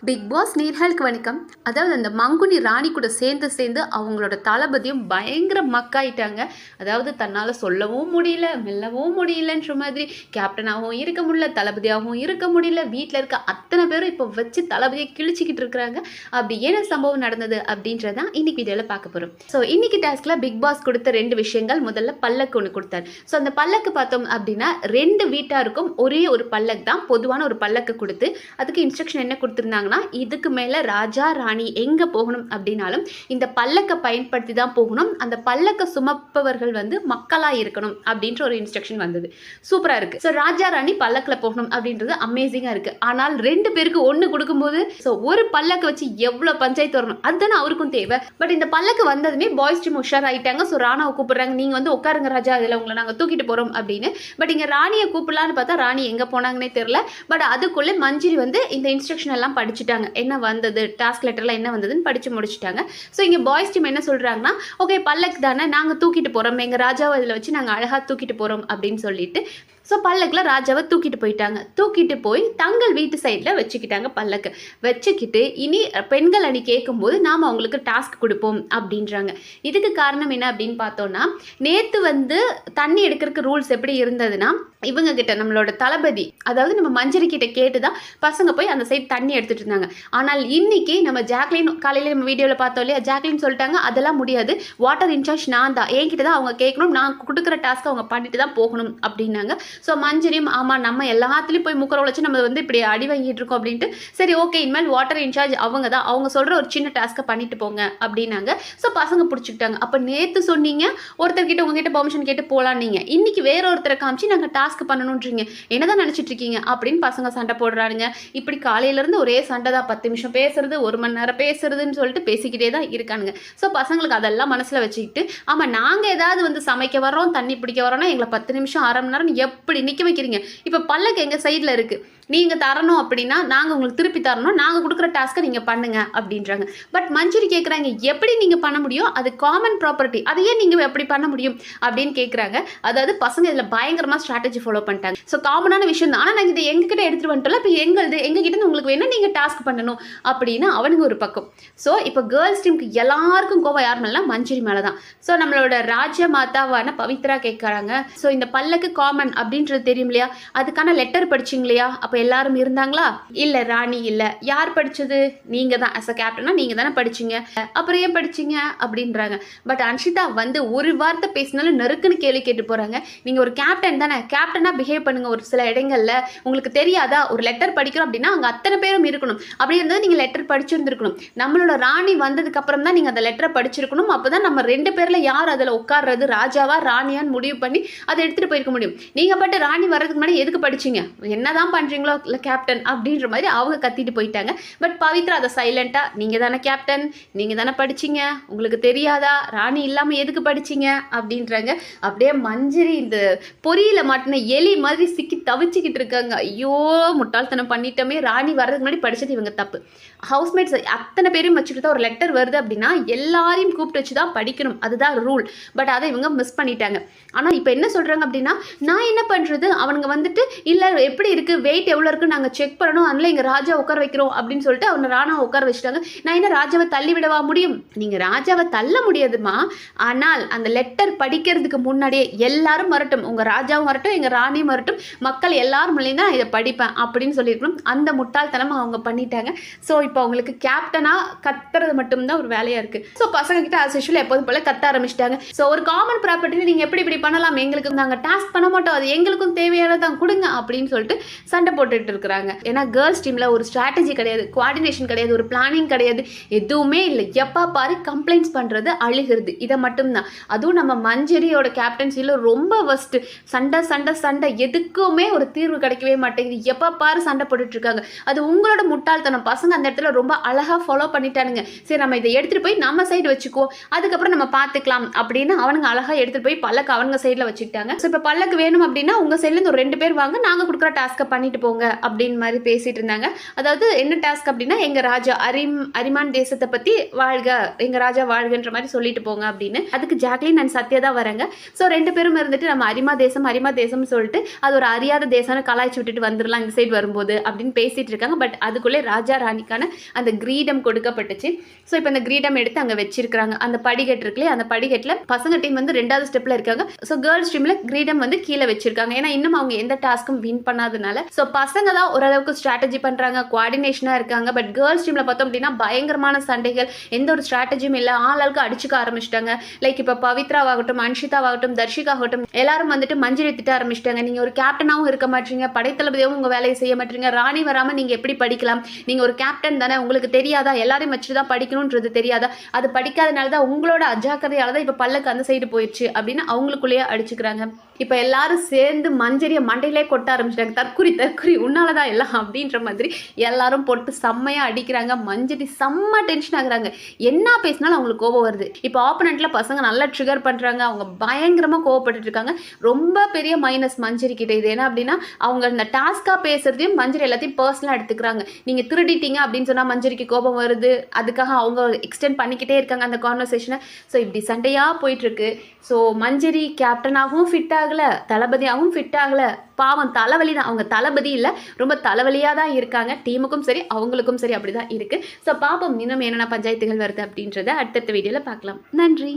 Big pass நேர்களுக்கு வணக்கம். அதாவது அந்த மங்குனி ராணி கூட சேர்ந்து அவங்களோட தளபதியும் பயங்கர மக்காயிட்டாங்க. அதாவது தன்னால் சொல்லவும் முடியல, மெல்லவும் முடியலன்ற மாதிரி கேப்டனாகவும் இருக்க முடியல, தளபதியாகவும் இருக்க முடியல. வீட்டில் இருக்க அத்தனை பேரும் இப்போ வச்சு தளபதியை கிழிச்சிக்கிட்டு இருக்கிறாங்க. அப்படி என்ன சம்பவம் நடந்தது அப்படின்றதான் இன்னைக்கு வீடியோவில் பார்க்க போகிறோம். ஸோ இன்னைக்கு டாஸ்கில் பிக் பாஸ் கொடுத்த 2 விஷயங்கள். முதல்ல பல்லக்கு ஒன்று கொடுத்தாரு. ஸோ அந்த பல்லக்கு பார்த்தோம் அப்படின்னா 2 வீட்டாருக்கும் ஒரே ஒரு பல்லக்கு தான், பொதுவான ஒரு பல்லக்கு கொடுத்து அதுக்கு இன்ஸ்ட்ரக்ஷன் என்ன கொடுத்துருந்தாங்கன்னா, இதுக்கு மேல ராஜா ராணி எங்க போகணும் அப்படின்னாலும் இந்த பல்லக்க பயன்படுத்தி தான் போகணும், அந்த பல்லக்க சுமப்பவர்கள் வந்து மக்களா இருக்கணும் அப்படின்ற ஒரு இன்ஸ்ட்ரக்ஷன் வந்தது. சூப்பரா இருக்கு. ஸோ ராஜா ராணி பல்லக்கில் போகணும் அப்படின்றது அமேசிங்கா இருக்கு. ஆனால் 2 பேருக்கு ஒன்று கொடுக்கும்போது ஸோ ஒரு பல்லக்கு வச்சு எவ்வளவு பஞ்சாயத்து வரணும், அதுதானே அவருக்கும் தேவை. பட் இந்த பல்லக்கு வந்ததுமே பாய்ஸ் டீம் உஷார் ஆயிட்டாங்க. ஸோ ராணாவை கூப்பிடுறாங்க, நீங்க வந்து உட்காருங்க ராஜா, அதில் உங்களை நாங்கள் தூக்கிட்டு போறோம் அப்படின்னு. பட் இங்க ராணியை கூப்பிடலான்னு பார்த்தா ராணி எங்க போனாங்கன்னே தெரியல. பட் அதுக்குள்ளே மஞ்சிரி வந்து இந்த இன்ஸ்ட்ரக்ஷன் எல்லாம் படிச்சுட்டாங்க, என்ன வந்தது, டாஸ்க் லெட்டர்ல என்ன வந்ததுன்னு படிச்சு முடிச்சுட்டாங்க. ஸோ இங்கே பாய்ஸ் டீம் என்ன சொல்றாங்கன்னா, ஓகே பல்லக்கு தானே, நாங்கள் தூக்கிட்டு போறோம், எங்க ராஜாவை இதில் வச்சு நாங்கள் அழகா தூக்கிட்டு போறோம் அப்படின்னு சொல்லிட்டு ஸோ பல்லக்கில் ராஜாவை தூக்கிட்டு போயிட்டாங்க. தூக்கிட்டு போய் தங்கள் வீட்டு சைடில் வச்சுக்கிட்டாங்க. பல்லக்கு வச்சுக்கிட்டு இனி பெண்கள் அணி கேட்கும்போது நாம் அவங்களுக்கு டாஸ்க் கொடுப்போம் அப்படின்றாங்க. இதுக்கு காரணம் என்ன அப்படின்னு பார்த்தோன்னா, நேற்று வந்து தண்ணி எடுக்கிறதுக்கு ரூல்ஸ் எப்படி இருந்ததுன்னா, இவங்க கிட்ட நம்மளோட தளபதி அதாவது நம்ம மஞ்சரி கிட்ட கேட்டு தான் பசங்க போய் அந்த சைடு தண்ணி எடுத்துட்டு இருந்தாங்க. ஆனால் இன்னைக்கு நம்ம ஜாக்லின் காலையில் நம்ம வீடியோவில் பார்த்தோம் இல்லையா, ஜாக்லின் சொல்லிட்டாங்க அதெல்லாம் முடியாது, வாட்டர் இன்சார்ஜ் நான் தான், என்கிட்ட தான் அவங்க கேட்கணும், நான் கொடுக்குற டாஸ்க்கை அவங்க பண்ணிட்டு தான் போகணும் அப்படின்னாங்க. ஸோ மஞ்சரியும் ஆமாம் நம்ம எல்லாத்துலேயும் போய் முக்கரை வச்சு நம்ம வந்து இப்படி அடி வாங்கிட்டு இருக்கோம் அப்படின்ட்டு, சரி ஓகே இனிமேல் வாட்டர் இன்சார்ஜ் அவங்க தான், அவங்க சொல்கிற ஒரு சின்ன டாஸ்க்கை பண்ணிட்டு போங்க அப்படின்னாங்க. ஸோ பசங்க பிடிச்சிக்கிட்டாங்க. அப்போ நேற்று சொன்னீங்க ஒருத்தர்கிட்ட உங்ககிட்ட பெர்மிஷன் கேட்டு போகலான்னு, நீங்கள் இன்னைக்கு வேற ஒருத்தரை காமிச்சு நாங்கள் டாஸ்க் பண்ணணுன்றீங்க, என்னதான் நினச்சிட்டு இருக்கீங்க அப்படின்னு பசங்க சண்டை போடுறாருங்க. இப்படி காலையிலேருந்து ஒரே சண்டை தான், 10 நிமிஷம் பேசுறது, 1 மணி நேரம் பேசுறதுன்னு சொல்லிட்டு பேசிக்கிட்டே தான் இருக்கானுங்க. ஸோ பசங்களுக்கு அதெல்லாம் மனசில் வச்சுக்கிட்டு, ஆமாம் நாங்கள் ஏதாவது வந்து சமைக்க வரோம், தண்ணி பிடிக்க வரோம்னா எங்களை 10 நிமிஷம் 1/2 மணி நேரம் எப்படி நிற்க வைக்கிறீங்க, இப்போ பல்லக்கு எங்கள் சைடில் இருக்குது, நீங்கள் தரணும் அப்படின்னா நாங்கள் உங்களுக்கு திருப்பி தரணும், நாங்கள் கொடுக்குற டாஸ்க்கை நீங்கள் பண்ணுங்க அப்படின்றாங்க. பட் மஞ்சரி கேட்குறாங்க, எப்படி நீங்கள் பண்ண முடியும், அது காமன் ப்ராப்பர்ட்டி, அதையே நீங்கள் எப்படி பண்ண முடியும் அப்படின்னு கேட்குறாங்க. அதாவது பசங்க இதில் பயங்கரமாக ஸ்ட்ராட்டஜி ஃபாலோ பண்ணிட்டாங்க. ஸோ காமனான விஷயம் தான், ஆனால் நாங்கள் இதை எங்ககிட்ட எடுத்துகிட்டு வந்துட்டோம்ல, இப்போ எங்ககிட்ட உங்களுக்கு வேணால் நீங்கள் டாஸ்க் பண்ணணும் அப்படின்னு அவனுங்க ஒரு பக்கம். ஸோ இப்போ கேர்ள்ஸ் டீமுக்கு எல்லாருக்கும் கோவம் யார் மேலே, மஞ்சரி மேலே தான். ஸோ நம்மளோட ராஜ மாதாவான பவித்ரா கேட்குறாங்க, ஸோ இந்த பல்லக்கு காமன் அப்படின்றது தெரியும் இல்லையா, அதுக்கான லெட்டர் படிச்சிங்க இல்லையா, அப்போ எல்லாரும் இருந்தாங்களா, இல்லை ராணி இல்லை, யார் படிச்சது, நீங்கள் தான் அஸ் அ கேப்டனா நீங்கள் தானே படிச்சிங்க, அப்புறம் ஏன் படிச்சிங்க அப்படின்றாங்க. பட் அன்ஷிதா வந்து ஒரு வார்த்தை பேசினாலும் நெருக்குன்னு கேள்வி கேட்டு போகிறாங்க. நீங்கள் ஒரு கேப்டன் தானே, கேப்டனாக பிஹேவ் பண்ணுங்கள். ஒரு சில இடங்களில் உங்களுக்கு தெரியாதா, ஒரு லெட்டர் படிக்கிறோம் அப்படின்னா அங்கே அத்தனை பேரும் இருக்கணும், அப்படி இருந்தால் நீங்கள் லெட்டர் படிச்சிருந்துருக்கணும். நம்மளோட ராணி வந்ததுக்கு அப்புறம் தான் நீங்கள் அந்த லெட்டரை படிச்சிருக்கணும். அப்போ தான் நம்ம 2 பேரில் யார் அதில் உட்கார்றது, ராஜாவா ராணியான்னு முடிவு பண்ணி அதை எடுத்துகிட்டு போயிருக்க முடியும். நீங்கள் பட்டு ராணி வர்றதுக்கு முன்னாடி எதுக்கு படிச்சிங்க, என்னதான் பண்ணுறீங்களோ இல்லை கேப்டன் அப்படின்ற மாதிரி அவங்க கத்திட்டு போயிட்டாங்க. பட் பவித்ரா அதை சைலண்டாக, நீங்கள் தானே கேப்டன், நீங்கள் தானே படிச்சிங்க, உங்களுக்கு தெரியாதா, ராணி இல்லாமல் எதுக்கு படிச்சிங்க அப்படின்றாங்க. அப்படியே மஞ்சரி இந்த பொரியில மாட்டின எலி மாதிரி சிக்கி தவிச்சிக்கிட்டு இருக்காங்க. ஐயோ முட்டாள்தனம் பண்ணிட்டோமே, ராணி வர்றதுக்கு முன்னாடி படித்தது இவங்க தப்பு. ஹவுஸ்மேட்ஸ் அத்தனை பேரையும் வச்சுட்டு தான் ஒரு லெட்டர் வருது அப்படின்னா எல்லாரையும் கூப்பிட்டு வச்சு தான் படிக்கணும், அதுதான் ரூல். பட் அதை இவங்க மிஸ் பண்ணிட்டாங்க. ஆனால் இப்போ என்ன சொல்கிறாங்க அப்படின்னா, நான் என்ன பண்ணுறது, அவனுங்க வந்துட்டு இல்லை எப்படி இருக்குது, வெயிட் எவ்வளோ இருக்குது நாங்கள் செக் பண்ணணும், அதனால எங்கள் ராஜா உட்கார வைக்கிறோம் அப்படின்னு சொல்லிட்டு அவங்க ராணா உட்கார வச்சுட்டாங்க. நான் என்ன ராஜாவை தள்ளி விடவா முடியும், நீங்கள் ராஜாவை தள்ள முடியாதுமா, ஆனால் அந்த லெட்டர் படிக்கிறதுக்கு முன்னாடியே எல்லாரும் வரட்டும், உங்கள் ராஜாவும் வரட்டும், எங்கள் ராணியும் வரட்டும், மக்கள் எல்லாரும் மூலியம் தான் இதை படிப்பேன் அப்படின்னு சொல்லியிருக்கணும். அந்த முட்டாள்தனமாக அவங்க பண்ணிட்டாங்க. ஸோ இப்போ அவங்களுக்கு கேப்டனாக கத்துறது மட்டும்தான் ஒரு வேலையாக இருக்குது. ஸோ பசங்க கிட்ட ஆஸ் யூஷுவல் எப்போதும் போல கத்த ஆரம்பிச்சிட்டாங்க. ஸோ ஒரு காமன் ப்ராப்பர்ட்டி நீங்கள் எப்படி இப்படி பண்ணலாம், எங்களுக்கு நாங்கள் டாஸ்க் பண்ண மாட்டோம், அது எங்களுக்கும் தேவையானதான் கொடுங்க அப்படின்னு சொல்லிட்டு சண்டை போட்டுட்டு இருக்கிறாங்க. ஏன்னா கேர்ள்ஸ் டீமில் ஒரு ஸ்ட்ராட்டஜி கிடையாது, கோஆர்டினேஷன் கிடையாது, ஒரு பிளானிங் கிடையாது, எதுவுமே இல்லை. எப்போ பாரு கம்ப்ளைண்ட்ஸ் பண்ணுறது, அழுகிறது, இதை மட்டும்தான். அதுவும் நம்ம மஞ்சரியோட கேப்டன்சியில் ரொம்ப ஃபர்ஸ்ட் சண்டை சண்டை சண்டை, எதுக்குமே ஒரு தீர்வு கிடைக்கவே மாட்டேங்குது, எப்போ பாரு சண்டை போட்டுட்டு இருக்காங்க. அது உங்களோட முட்டாள்தனம். பசங்க அந்த இடத்துல ரொம்ப அழகாக ஃபாலோ பண்ணிட்டானுங்க. சரி நம்ம இதை எடுத்துகிட்டு போய் நம்ம சைடு வச்சுக்குவோம், அதுக்கப்புறம் நம்ம பார்த்துக்கலாம் அப்படின்னு அவனுங்க அழகாக எடுத்துகிட்டு போய் பல்லக்கு அவங்க சைடில் வச்சுக்கிட்டாங்க. ஸோ இப்போ பல்லக்கு வேணும் அப்படின்னா உங்கள் சைட்லேருந்து ஒரு 2 பேர் வாங்க, நாங்கள் கொடுக்குற டாஸ்க்கை பண்ணிட்டு போங்க அப்படின்னு மாதிரி பேசிட்டு இருந்தாங்க. அதாவது என்ன டாஸ்க் அப்படின்னா, எங்க ராஜா அரிமான் தேசத்தை பத்தி வாழ்க, எங்க ராஜா வாழ்கன்ற மாதிரி சொல்லிட்டு போங்க அப்படின்னு. அதுக்கு ஜாக்லின் அண்ட் சத்யா தான் வராங்க. ஸோ 2 பேரும் இருந்துட்டு நம்ம அரிமா தேசம்னு சொல்லிட்டு அது ஒரு அறியாத தேசம்னு கலாய்ச்சி விட்டுட்டு வந்துடலாம் இந்த சைடு வரும்போது அப்படின்னு பேசிட்டு இருக்காங்க. பட் அதுக்குள்ளே ராஜா ராணிக்கான அந்த கிரீடம் கொடுக்கப்பட்டுச்சு. ஸோ இப்போ அந்த கிரீடம் எடுத்து அங்கே வச்சிருக்காங்க. அந்த படிக்கட்டு இருக்குல்லையே, அந்த படிக்கட்டில் பசங்க டீம் வந்து 2வது ஸ்டெப்ல இருக்காங்க. ஸோ கேர்ள்ஸ் டீம்ல கிரீடம் வந்து கீழே வச்சிருக்காங்க. ஏன்னா இன்னும் அவங்க எந்த டாஸ்க்கும் வின் பண்ணாதனால. ஸோ பசங்க தான் ஓரளவுக்கு ஸ்ட்ராட்டஜி பண்றாங்க, கோஆர்டினேஷனா இருக்காங்க. பட் கேர்ள்ஸ் டீம்ல பார்த்தோம் அப்படின்னா பயங்கரமான சண்டைகள், எந்த ஒரு ஸ்ட்ராட்டஜியும் இல்லை, ஆளுக்கு அடிச்சுக்க ஆரம்பிச்சிட்டாங்க. லைக் இப்போ பவித்ராவாகட்டும், அன்ஷிதாவாகட்டும், தர்ஷிகாகட்டும் எல்லாரும் வந்துட்டு மஞ்சள் திட்ட ஆரம்பிச்சிட்டாங்க. நீங்க ஒரு கேப்டனாகவும் இருக்க மாட்டீங்க, படைத்தளபதியாகவும் உங்க வேலையை செய்ய மாட்டீங்க, ராணி வராம நீங்க எப்படி படிக்கலாம், நீங்க ஒரு கேப்டன் தானே, உங்களுக்கு தெரியாதா, எல்லாரையும் வச்சுட்டு தான் படிக்கணும்ன்றது தெரியாதா, அது படிக்காதனால தான் உங்களோட அஜாக்கிரதையால தான் இப்போ பல்லக்கு அந்த சைடு போயிடுச்சு அப்படின்னு அவங்களுக்குள்ளேயே அடிச்சுக்கிறாங்க. இப்போ எல்லாரும் சேர்ந்து மஞ்சரியை மண்டையிலே கொட்ட ஆரம்பிச்சிட்டாங்க. தற்குறி உன்னாலதான் எல்லாம் அப்படின்ற மாதிரி எல்லாரும் போட்டு செம்மையா அடிக்கிறாங்க. மஞ்சரி செம்ம டென்ஷன் ஆகுறாங்க. என்ன பேசினாலும் அவங்களுக்கு கோபம் வருது. இப்போ ஆப்போனண்ட்ல பசங்க நல்லா ட்ரிகர் பண்றாங்க. அவங்க பயங்கரமா கோவப்பட்டு இருக்காங்க. ரொம்ப பெரிய மைனஸ் மஞ்சரி கிட்ட இது என்ன அப்படின்னா, அவங்க இந்த டாஸ்கா பேசுறதையும் மஞ்சரி எல்லாத்தையும் பர்சனலா எடுத்துக்கிறாங்க. நீங்க திருடிட்டீங்க அப்படின்னு சொன்னா மஞ்சரிக்கு கோபம் வருது. அதுக்காக அவங்க எக்ஸ்டெண்ட் பண்ணிக்கிட்டே இருக்காங்க அந்த கான்வர்சேஷனை. ஸோ இப்படி சண்டையா போயிட்டு இருக்கு. ஸோ மஞ்சரி கேப்டனாகவும் ஃபிட் ஆகல, தளபதியாகவும் ஃபிட் ஆகல. பாவம் தலைவலி தான். அவங்க தளபதி இல்லை, ரொம்ப தலைவலியாக தான் இருக்காங்க. டீமுக்கும் சரி அவங்களுக்கும் சரி அப்படி தான் இருக்குது. ஸோ பாப்போம் இன்னும் என்னென்ன பஞ்சாயத்துகள் வருது அப்படின்றத அடுத்தடுத்த வீடியோவில் பார்க்கலாம். நன்றி.